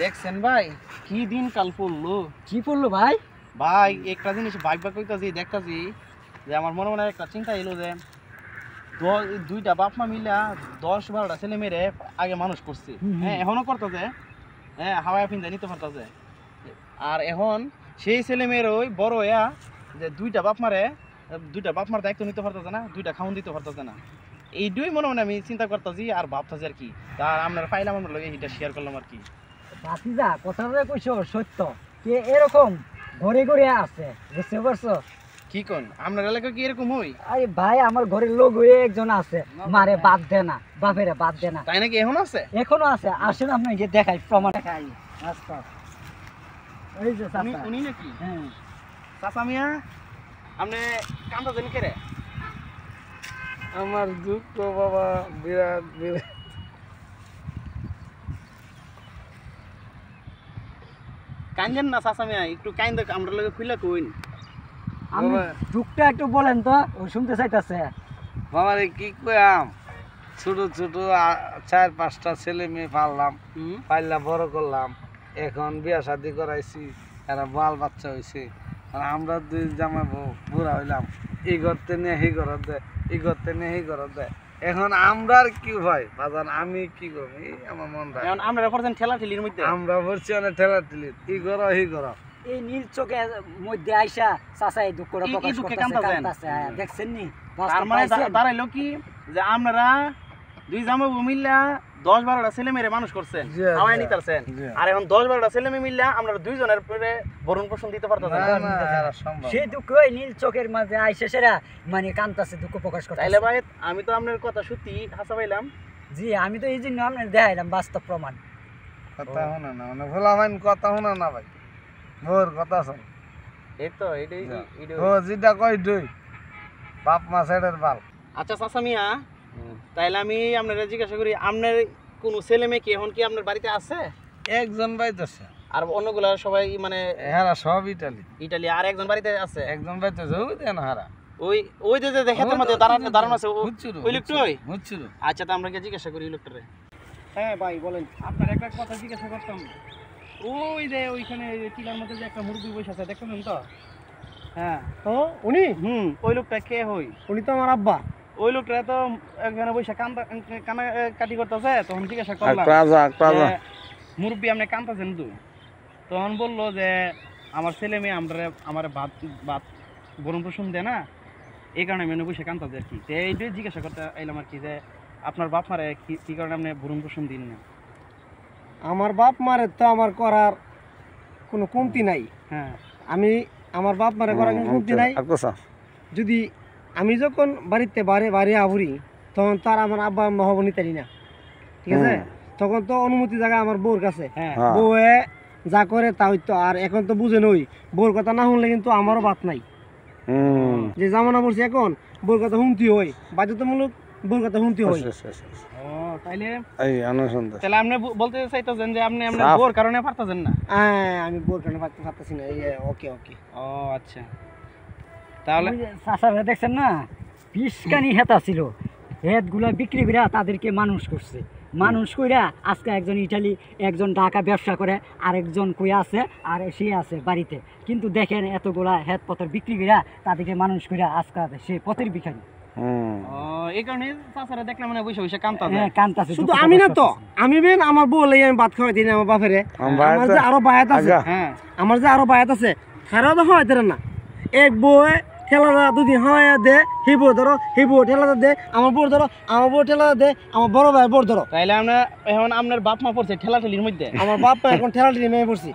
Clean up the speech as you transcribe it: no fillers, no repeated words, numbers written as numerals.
দেখছেন ভাই কি দিন কাল পড়লো। কি পড়লো ভাই? ভাই একটা জিনিস ভাইবা কইতাছি দেখতাছি যে আমার মনে মনে একটা চিন্তা এলো যে দুইটা বাপ মা মিলা 10-12টা ছেলে মেয়েরে আগে মানুষ করছে। হ্যাঁ এখনো করতেছে, হ্যাঁ হাওয়ায় পিন্দা নিতে পারতেছে। আর এখন সেই ছেলে মেয়ের ওই বড় হইয়া যে দুইটা বাপ মার দায়িত্ব নিতে পারতেছে না, দুইটা খাওয়ান দিতে পারতেছে না। এইটাই মনে মনে আমি চিন্তা করতেছি আর ভাবতেছি আর কি। তার আপনার পাইলাম আমার লগে এটা শেয়ার করলাম আর কি। ভাতিজা কথাটা কইছো সত্য, কে এরকম ঘরে ঘরে আছে, বুঝতে পারছো? কি কোন আপনার এলাকা কি এরকম হই? আরে ভাই আমার ঘরের লোক হয়ে একজন আছে, মারে বাদ দে না, বাপেরে বাদ দে না। তাই নাকি? এখন আছে? এখনো আছে। আসেন আপনি যে দেখাই, প্রমাণ দেখাই। আচ্ছা এই যে চাচা। উনি নাকি? হ্যাঁ চাচা মিয়া আপনি কান্দা জানি কে রে? আমার দুঃখ বাবা বিরাট বিরাট। কান্দেন না চাচা মিয়া, একটু কাইন্দ আমরা লগে খুইলা কইন। আমি দুঃখটা একটু বলেন তো, ও শুনতে চাইতাছে। বাবারে কি কইয়াম, ছোট ছোট 4-5টা ছেলে মেয়ে পাললাম, পাইলা বড় করলাম, এখন বিয়া শাদি করাইছি, এরা বাল বাচ্চা হয়েছে। আর আমরা দুই জামাই বউ বুড়া হইলাম, এই ঘরতে নিয়ে সেই ঘরত দেয়, এই ঘরতে নিয়ে সেই ঘরত দেয়। এখন আমরা আর কি ভাই বাজান, আমি কি করবো, এই আমার মন এখন আপনারা করছেন ঠেলা ঠেলির মধ্যে। আমরা বলছি অনেক ঠেলা ঠেলি, এই ঘর এই ঘর। এই নীল চোখের মধ্যে আইসা চাচা এই দুঃখটা প্রকাশ করতেছে, দেখছেন নি? তার মানে দাঁড়াইলো কি যে আপনারা দুই জামাই বউ মিল্লা 10-12টা ছেলে মেয়ে মানুষ করছেন, হাওয়ায় নিতারছেন। আর এখন 10-12টা ছেলে মেয়ে মিল্লা আপনারা দুইজনের পরে ভরণ পোষণ দিতে পারতেছেন না। সেই দুঃখ ওই নীল চোখের মাঝে আইসা সেরা মানে কান্তাছে, দুঃখ প্রকাশ করতেছে। তাইলে ভাই আমি তো আপনার কথা সত্যি হাসা পাইলাম। জি আমি তো এই জন্য আপনার দেখাইলাম বাস্তব প্রমাণ। কথা শোনা না, মানে ভোলা মাইন কথা শোনা না ভাই, মোর কথা শোন। এই তো এটাই ও যেটা কই দুই বাপ মা ছেড়ের বাল। আচ্ছা চাচা মিয়া, তাইলে আমি আপনারা জিজ্ঞাসা করি, আপনার কোন ছেলে মেয়ে কি এখন কি আপনার বাড়িতে আছে? একজন বাইতেছে, আর অন্যগুলা সবাই মানে হেরা সব ইটালি। ইটালি। আর একজন বাড়িতে আছে? একজন বাইতেছে ওই দেন হারা, ওই ওই যে দেখাতে মধ্যে দাঁড়ানো আছে ওই লোকটাই। বুঝছিল। আচ্ছা তো আমরা জিজ্ঞাসা করি ওই লোকটারে। হ্যাঁ ভাই বলেন। আপনার একটা কথা জিজ্ঞাসা করতাম। ওই যে ওইখানে টিলার মধ্যে যে একটা মুরগি বসে আছে দেখছেন তো? হ্যাঁ ও উনি? ওই লোকটা কে হই? উনি তো আমার আব্বা। ওই লোকটা তো এখানে বসে কানা কাটি করতেছে, তখন জিজ্ঞাসা করলাম মুরব্বী আপনি কান্দতেছেন তো? তখন বললো যে আমার ছেলে মেয়ে আমার ভাত গরম পোষণ দেয় না, এই কারণে আমি বসে কান্দতেছি আর কি। এইটাই জিজ্ঞাসা করতে এলাম আর কি, যে আপনার বাপ মারে কি কারণে আপনি ভরণ পোষণ দিন না? আমার বাপ মারে তো আমার করার কোনো কমতি নাই। হ্যাঁ আমি আমার বাপ মারে করার কোনো কমতি নাই। যদি আমি যখন বাড়িতে বাড়ি আবুরি, তখন তার আমার আব্বা আম্মা হব নিতারি না, ঠিক আছে? তখন তো অনুমতি জায়গা আমার বউর কাছে, বউয়ে যা করে তা হইতো। আর এখন তো বুঝে নই, বউর কথা না শুনলে কিন্তু আমারও বাত নাই। যে জামানা পড়ছে এখন বউর কথা শুনতে হয়, বাধ্যতামূলক বউর কথা শুনতে হয়। তাইলে আপনি বলতে চাইতেছেন যে আপনি আপনার বউর কারণে পারতেছেন না? হ্যাঁ আমি বউর কারণে পারতেছি না। ওকে ওকে। ও আচ্ছা, তাহলে চাষারা দেখছেন না, 20 হেতা ছিল, হেতগুলা বিক্রি করে তাদেরকে মানুষ করছে। মানুষ কইরা আজকে একজন ইটালি, একজন ঢাকা ব্যবসা করে, আরেকজন কই আছে, আর সে আছে বাড়িতে। কিন্তু দেখেন এতগুলা হেত পত্র বিক্রি করে তাদেরকে মানুষ কইরা আজকে সে পথের ভিখারি। এই কারণে চাচারা দেখলাম মানে বসে বসে কান্তাছে। হ্যাঁ কান্তাছে। শুধু আমি না তো, আমি বেন আমার বউ লই আমি ভাত খাওয়াই দিই আমার বাপেরে। আমার যে আরো বায়াত আছে, হ্যাঁ আমার যে আরো বায়াত আছে, তারাও তো খাওয়াই দেন না। এক বউ ঠেলা দুদিন খাওয়াইয়া দে, সেই বউ ধরো, সেই বউ ঠেলা দে, আমার বউ ধরো, আমার বউ ঠেলা দে, আমার বড় ভাই বউ ধরো। তাইলে আমরা এখন আপনার বাপ মা পড়ছে ঠেলা ঠেলির মধ্যে? আমার বাপ মা এখন ঠেলা ঠেলি মেয়ে পড়ছি।